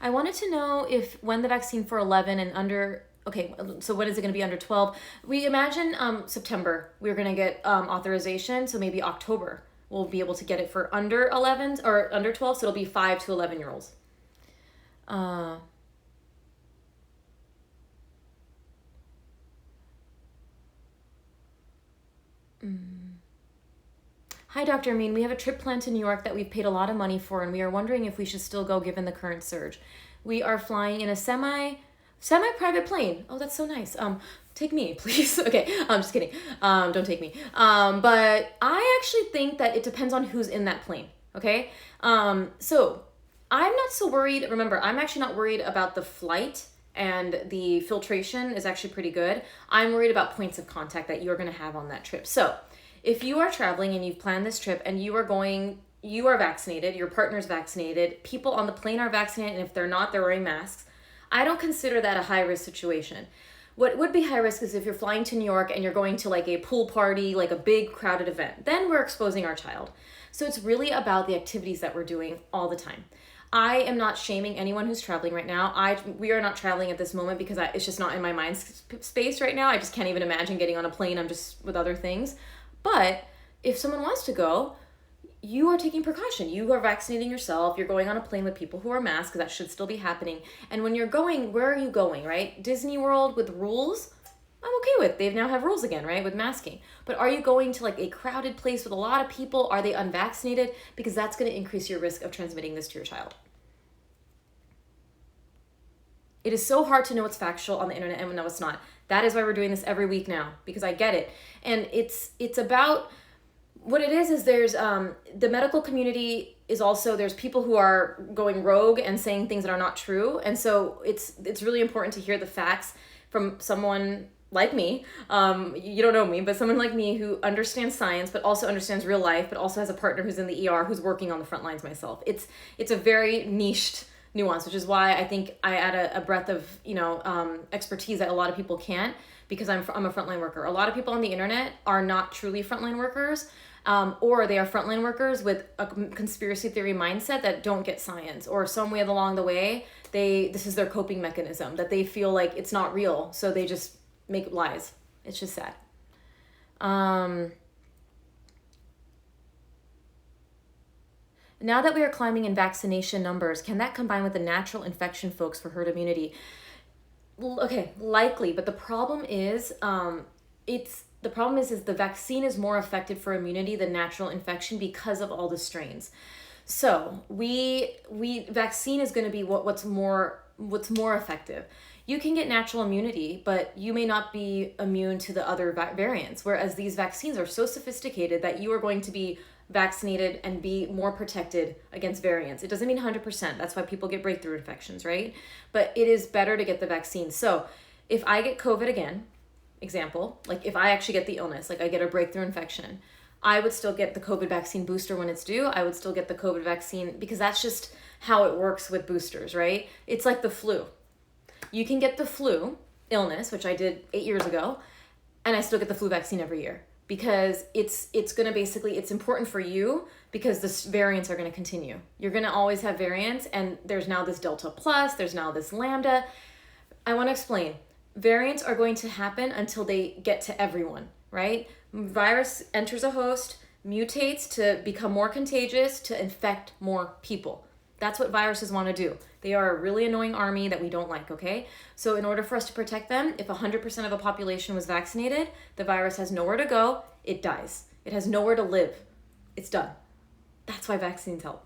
[SPEAKER 1] wanted to know when the vaccine for 11 and under, okay, so when is it going to be under 12? We imagine September we're going to get authorization, so maybe October we'll be able to get it for under 11 or under 12, so it'll be 5 to 11-year-olds. Hi, Dr. Amin. We have a trip planned to New York that we've paid a lot of money for, and we are wondering if we should still go given the current surge. We are flying in a semi-private plane. Oh, that's so nice. Take me, please. Okay, I'm just kidding. Don't take me. But I actually think that it depends on who's in that plane, okay? So I'm not so worried. Remember, I'm actually not worried about the flight, and the filtration is actually pretty good. I'm worried about points of contact that you're going to have on that trip. So if you are traveling and you've planned this trip and you are vaccinated, your partner's vaccinated, people on the plane are vaccinated, and if they're not, they're wearing masks, I don't consider that a high-risk situation. What would be high risk is if you're flying to New York and you're going to like a pool party, like a big crowded event, then we're exposing our child. So it's really about the activities that we're doing all the time. I am not shaming anyone who's traveling right now. We are not traveling at this moment because it's just not in my mind space right now. I just can't even imagine getting on a plane. I'm just with other things. But if someone wants to go, you are taking precaution. You are vaccinating yourself. You're going on a plane with people who are masked. That should still be happening. And when you're going, where are you going, right? Disney World with rules, I'm okay with. They now have rules again, right, with masking. But are you going to like a crowded place with a lot of people? Are they unvaccinated? Because that's going to increase your risk of transmitting this to your child. It is so hard to know what's factual on the internet and know what's not. That is why we're doing this every week now, because I get it. And it's about, what it is there's the medical community is also, there's people who are going rogue and saying things that are not true. And so it's really important to hear the facts from someone like me. You don't know me, but someone like me who understands science, but also understands real life, but also has a partner who's in the ER, who's working on the front lines myself. It's a very niched nuance, which is why I think I add a breadth of, expertise that a lot of people can't, because I'm a frontline worker. A lot of people on the internet are not truly frontline workers, or they are frontline workers with a conspiracy theory mindset that don't get science, or some way along the way, this is their coping mechanism, that they feel like it's not real, so they just make lies. It's just sad. Now that we are climbing in vaccination numbers, can that combine with the natural infection folks for herd immunity? Okay, likely, but the problem is, the vaccine is more effective for immunity than natural infection because of all the strains. So vaccine is going to be what's more effective. You can get natural immunity, but you may not be immune to the other variants. Whereas these vaccines are so sophisticated that you are going to be vaccinated and be more protected against variants. It doesn't mean 100%. That's why people get breakthrough infections, right? But it is better to get the vaccine. So if I get COVID again, example, like if I actually get the illness, like I get a breakthrough infection, I would still get the COVID vaccine booster when it's due. I would still get the COVID vaccine, because that's just how it works with boosters, right? It's like the flu. You can get the flu illness, which I did 8 years ago, and I still get the flu vaccine every year, because it's going to basically, it's important for you because the variants are going to continue. You're going to always have variants, and there's now this Delta Plus, there's now this Lambda. I want to explain. Variants are going to happen until they get to everyone, right? Virus enters a host, mutates to become more contagious, to infect more people. That's what viruses want to do. They are a really annoying army that we don't like, okay? So in order for us to protect them, if 100% of a population was vaccinated, the virus has nowhere to go, it dies. It has nowhere to live. It's done. That's why vaccines help.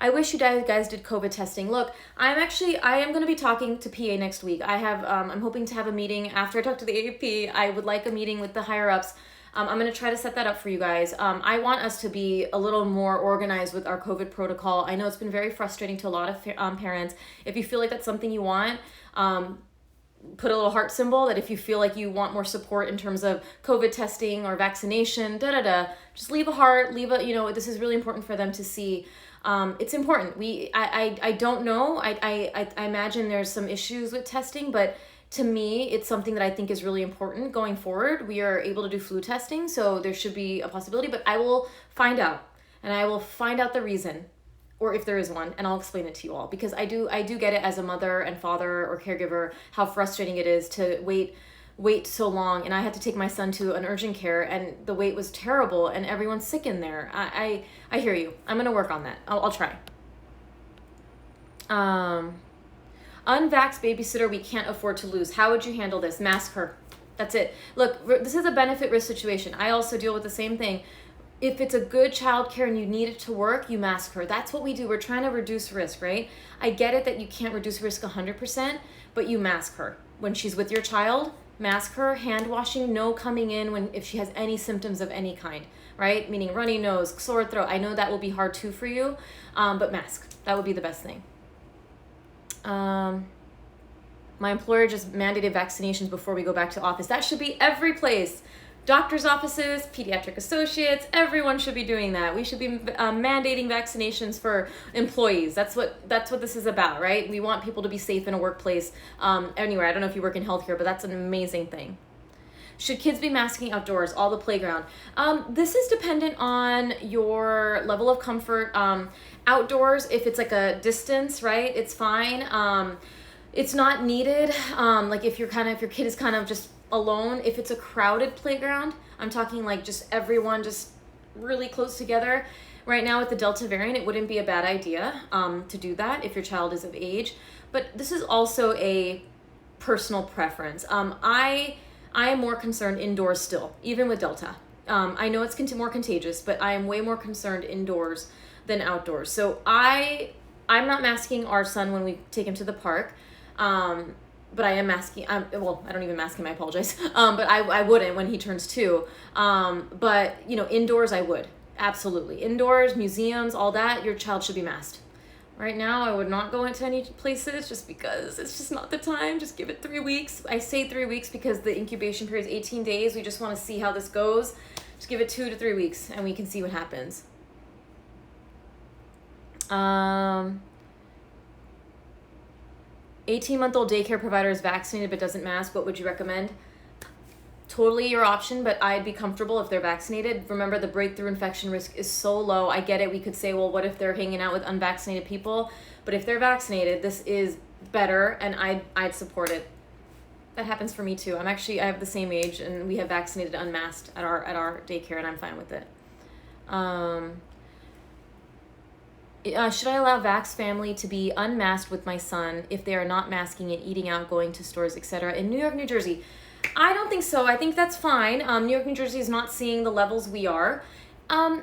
[SPEAKER 1] I wish you guys did COVID testing. Look, I am going to be talking to PA next week. I'm hoping to have a meeting after I talk to the AAP. I would like a meeting with the higher ups. I'm going to try to set that up for you guys. I want us to be a little more organized with our COVID protocol. I know it's been very frustrating to a lot of parents. If you feel like that's something you want, put a little heart symbol that if you feel like you want more support in terms of COVID testing or vaccination, just leave a heart, this is really important for them to see. It's important. I don't know. I imagine there's some issues with testing, but to me, it's something that I think is really important going forward. We are able to do flu testing, so there should be a possibility, but I will find out, and I will find out the reason, or if there is one, and I'll explain it to you all, because I do get it as a mother and father or caregiver, how frustrating it is to wait so long. And I had to take my son to an urgent care, and the wait was terrible, and everyone's sick in there. I hear you. I'm going to work on that. I'll try. Unvaxxed babysitter we can't afford to lose. How would you handle this? Mask her. That's it. Look, this is a benefit risk situation. I also deal with the same thing. If it's a good childcare and you need it to work, you mask her. That's what we do. We're trying to reduce risk, right? I get it that you can't reduce risk 100%, but you mask her. When she's with your child, mask her. Hand washing, no coming in if she has any symptoms of any kind, right? Meaning runny nose, sore throat. I know that will be hard too for you, but mask. That would be the best thing. My employer just mandated vaccinations before we go back to office. That should be every place. Doctors' offices, pediatric associates, everyone should be doing that. We should be mandating vaccinations for employees. That's what this is about, right? We want people to be safe in a workplace, anywhere. I don't know if you work in healthcare, but that's an amazing thing. Should kids be masking outdoors, all the playground? This is dependent on your level of comfort. Outdoors, if it's like a distance, right, it's fine. It's not needed. Like if your kid is kind of just alone. If it's a crowded playground, I'm talking like just everyone just really close together. Right now with the Delta variant, it wouldn't be a bad idea to do that if your child is of age. But this is also a personal preference. I am more concerned indoors still, even with Delta. I know it's more contagious, but I am way more concerned indoors than outdoors. So I'm not masking our son when we take him to the park. But I am masking, well, I don't even mask him, I apologize. But I wouldn't when he turns 2. But, you know, indoors I would. Absolutely. Indoors, museums, all that, your child should be masked. Right now, I would not go into any places just because it's just not the time. Just give it 3 weeks. I say 3 weeks because the incubation period is 18 days. We just want to see how this goes. Just give it 2 to 3 weeks and we can see what happens. 18-month-old daycare provider is vaccinated but doesn't mask. What would you recommend? Totally your option, but I'd be comfortable if they're vaccinated. Remember, the breakthrough infection risk is so low. I get it. We could say, well, what if they're hanging out with unvaccinated people? But if they're vaccinated, this is better, and I'd support it. That happens for me too. I have the same age, and we have vaccinated unmasked at our daycare, and I'm fine with it. Should I allow Vax family to be unmasked with my son if they are not masking and eating out, going to stores, etc. in New York, New Jersey? I don't think so. I think that's fine. New York, New Jersey is not seeing the levels we are.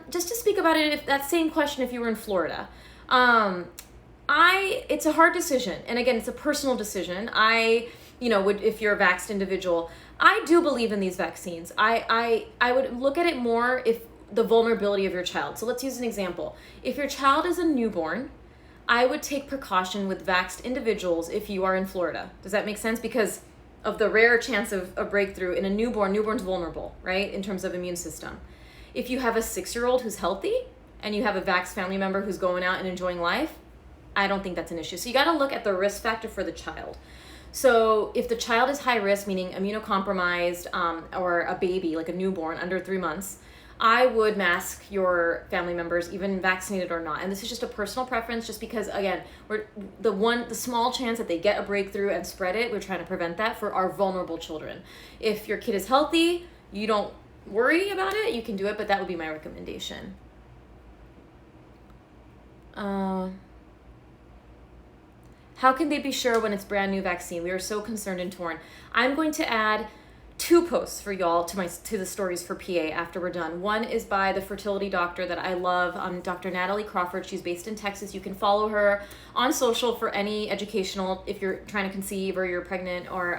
[SPEAKER 1] Just to speak about it, if that same question, if you were in Florida, it's a hard decision. And again, it's a personal decision. If you're a vaxxed individual, I do believe in these vaccines. I would look at it more if the vulnerability of your child. So let's use an example. If your child is a newborn, I would take precaution with vaxxed individuals if you are in Florida. Does that make sense? Because of the rare chance of a breakthrough in a newborn's vulnerable, right? In terms of immune system. If you have a 6-year-old who's healthy and you have a vaxxed family member who's going out and enjoying life, I don't think that's an issue. So you got to look at the risk factor for the child. So if the child is high risk, meaning immunocompromised, or a baby, like a newborn under 3 months, I would mask your family members, even vaccinated or not. And this is just a personal preference, just because, again, the small chance that they get a breakthrough and spread it, we're trying to prevent that for our vulnerable children. If your kid is healthy, you don't worry about it, you can do it, but that would be my recommendation. How can they be sure when it's brand new vaccine? We are so concerned and torn. I'm going to add 2 posts for y'all to the stories for PA after we're done. One is by the fertility doctor that I love, Dr. Natalie Crawford. She's based in Texas. You can follow her on social for any educational, if you're trying to conceive or you're pregnant or,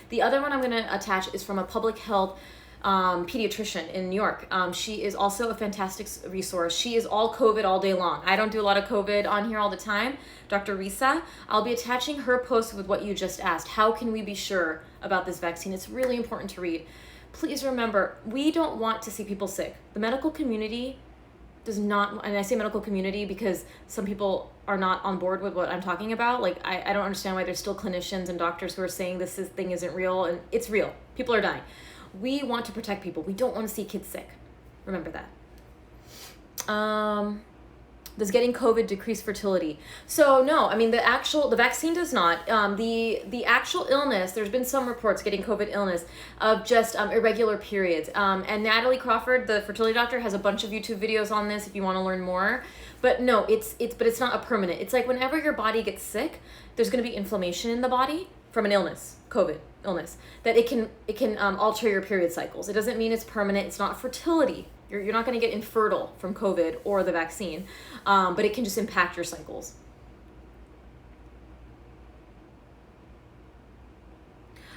[SPEAKER 1] The other one I'm going to attach is from a public health pediatrician in New York. She is also a fantastic resource. She is all COVID all day long. I don't do a lot of COVID on here all the time. Dr. Risa, I'll be attaching her post with what you just asked. How can we be sure about this vaccine? It's really important to read. Please remember, we don't want to see people sick. The medical community does not, and I say medical community because some people are not on board with what I'm talking about. Like, I don't understand why there's still clinicians and doctors who are saying thing isn't real, and it's real. People are dying. We want to protect people. We don't want to see kids sick. Remember that. Does getting COVID decrease fertility? So no, I mean the vaccine does not. The actual illness, there's been some reports getting COVID illness of just irregular periods. And Natalie Crawford, the fertility doctor, has a bunch of YouTube videos on this if you want to learn more. But no, it's not a permanent. It's like whenever your body gets sick, there's going to be inflammation in the body from an illness, COVID illness, that it can alter your period cycles. It doesn't mean it's permanent. It's not fertility. You're not going to get infertile from COVID or the vaccine, but it can just impact your cycles.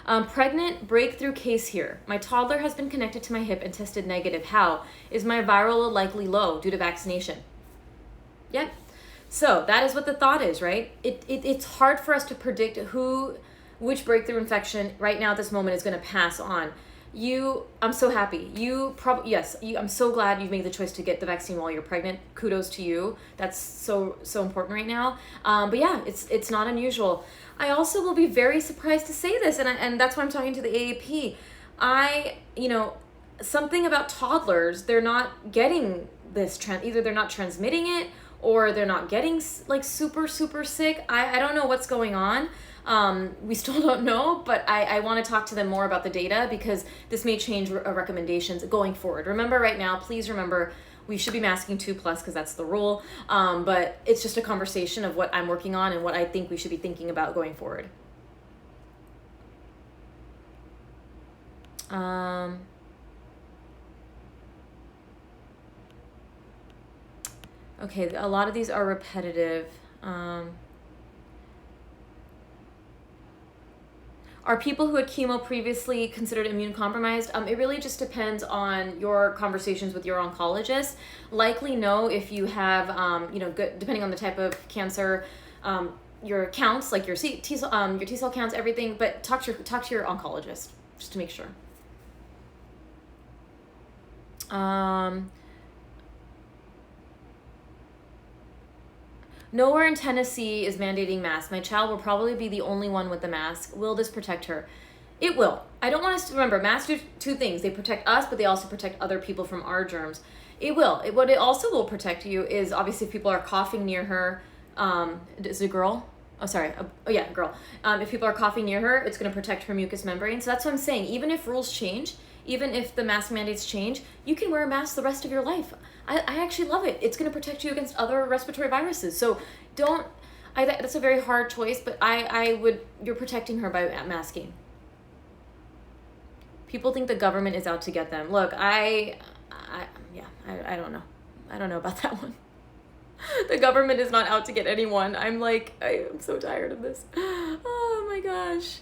[SPEAKER 1] Pregnant breakthrough case here. My toddler has been connected to my hip and tested negative. How? Is my viral load likely low due to vaccination? Yep. So that is what the thought is, right? It's hard for us to predict which breakthrough infection right now at this moment is going to pass on. I'm so happy. I'm so glad you made the choice to get the vaccine while you're pregnant. Kudos to you. That's so important right now. But yeah, it's not unusual. I also will be very surprised to say this, and that's why I'm talking to the AAP. Something about toddlers, they're not getting this either they're not transmitting it or they're not getting like super, super sick. I don't know what's going on. We still don't know, but I want to talk to them more about the data because this may change recommendations going forward. Remember right now, please remember, we should be masking 2+ because that's the rule. But it's just a conversation of what I'm working on and what I think we should be thinking about going forward. Okay, a lot of these are repetitive. Are people who had chemo previously considered immune compromised? It really just depends on your conversations with your oncologist. Likely no if you have, good, depending on the type of cancer, your counts, like your T cell counts, everything. But talk to your oncologist just to make sure. Nowhere in Tennessee is mandating masks. My child will probably be the only one with the mask. Will this protect her? It will. I don't want us to remember, masks do 2 things. They protect us, but they also protect other people from our germs. It will. What it also will protect you is obviously if people are coughing near her. Is it a girl? Oh, sorry. Girl. If people are coughing near her, it's going to protect her mucous membrane. So that's what I'm saying. Even if rules change, even if the mask mandates change, you can wear a mask the rest of your life. I actually love it. It's going to protect you against other respiratory viruses. So that's a very hard choice, but you're protecting her by masking. People think the government is out to get them. Look, I don't know. I don't know about that one. The government is not out to get anyone. I'm so tired of this. Oh my gosh.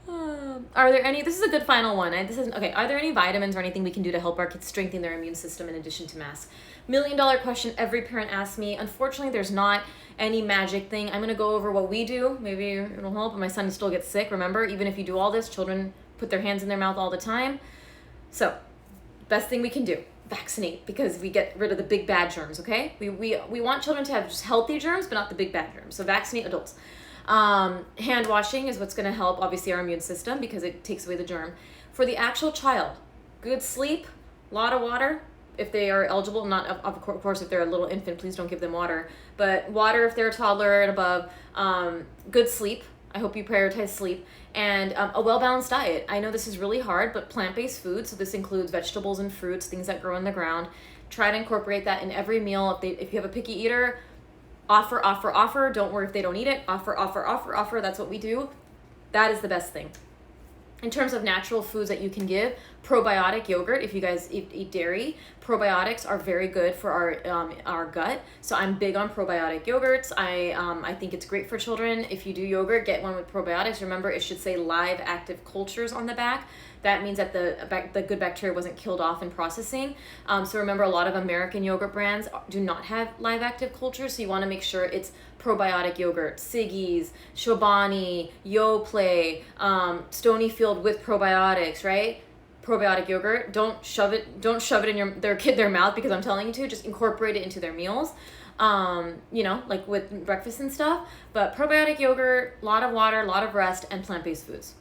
[SPEAKER 1] Are there any, this is a good final one. Are there any vitamins or anything we can do to help our kids strengthen their immune system in addition to masks? $1 million question every parent asks me. Unfortunately, there's not any magic thing. I'm going to go over what we do. Maybe it'll help, but my son still gets sick. Remember, even if you do all this, children put their hands in their mouth all the time. So, best thing we can do, vaccinate, because we get rid of the big bad germs, okay? We want children to have just healthy germs, but not the big bad germs. So vaccinate adults. Hand washing is what's going to help, obviously, our immune system because it takes away the germ. For the actual child, good sleep, a lot of water if they are eligible. Not, of course, if they're a little infant, please don't give them water. But water if they're a toddler and above. Good sleep. I hope you prioritize sleep. And a well-balanced diet. I know this is really hard, but plant-based food, so this includes vegetables and fruits, things that grow in the ground. Try to incorporate that in every meal. If you have a picky eater, offer. Don't worry if they don't eat it. Offer. That's what we do. That is the best thing. In terms of natural foods that you can give, probiotic yogurt, if you guys eat dairy, probiotics are very good for our gut. So I'm big on probiotic yogurts. I think it's great for children. If you do yogurt, get one with probiotics. Remember, it should say live active cultures on the back. That means that the good bacteria wasn't killed off in processing. So remember, a lot of American yogurt brands do not have live active cultures, so you want to make sure it's probiotic yogurt. Siggi's, Chobani, Yoplait, Stonyfield with probiotics, right? Probiotic yogurt. Don't shove it in their mouth because I'm telling you to. Just incorporate it into their meals. Like with breakfast and stuff. But probiotic yogurt, a lot of water, a lot of rest, and plant-based foods.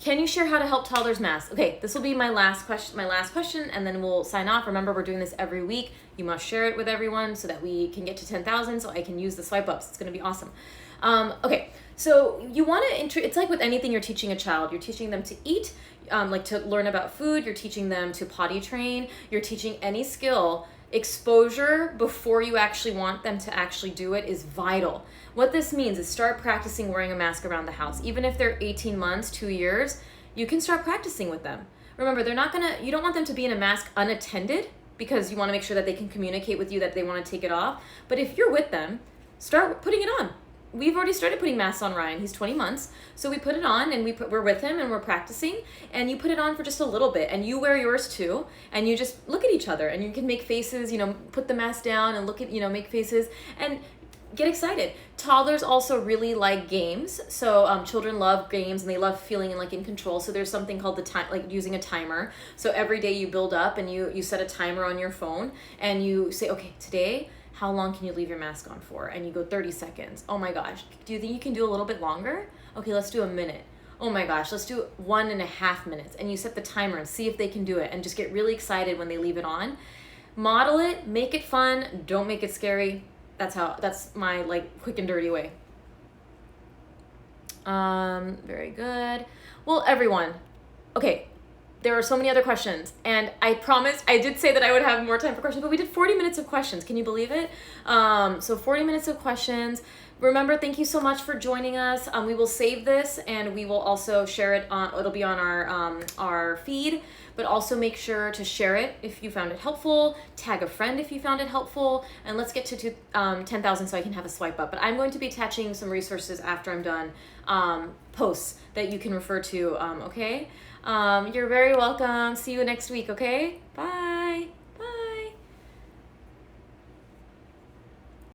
[SPEAKER 1] Can you share how to help toddlers mask? Okay, this will be my last question, and then we'll sign off. Remember, we're doing this every week. You must share it with everyone so that we can get to 10,000 so I can use the swipe ups. It's going to be awesome. Okay, so you want to, it's like with anything you're teaching a child. You're teaching them to eat, like to learn about food. You're teaching them to potty train. You're teaching any skill. Exposure before you actually want them to actually do it is vital. What this means is start practicing wearing a mask around the house. Even if they're 18 months, 2 years, you can start practicing with them. Remember, you don't want them to be in a mask unattended because you want to make sure that they can communicate with you that they want to take it off. But if you're with them, start putting it on. We've already started putting masks on Ryan. He's 20 months. So we put it on and we're with him and we're practicing, and you put it on for just a little bit and you wear yours too, and you just look at each other and you can make faces, put the mask down and look at, make faces and get excited. Toddlers also really like games. So children love games and they love feeling in control. So there's something called using a timer. So every day you build up and you set a timer on your phone and you say, okay, today, how long can you leave your mask on for? And you go 30 seconds. Oh my gosh. Do you think you can do a little bit longer? Okay, let's do a minute. Oh my gosh, let's do 1.5 minutes. And you set the timer and see if they can do it and just get really excited when they leave it on. Model it, make it fun, don't make it scary. That's my like quick and dirty way. Very good. Well, everyone, okay, there are so many other questions, and I promised, I did say that I would have more time for questions, but we did 40 minutes of questions. Can you believe it? So 40 minutes of questions. Remember, thank you so much for joining us. We will save this, and we will also share it on, it'll be on our feed, but also make sure to share it if you found it helpful, tag a friend if you found it helpful, and let's get to 10,000 so I can have a swipe up. But I'm going to be attaching some resources after I'm done, posts that you can refer to, okay? You're very welcome. See you next week, okay? Bye.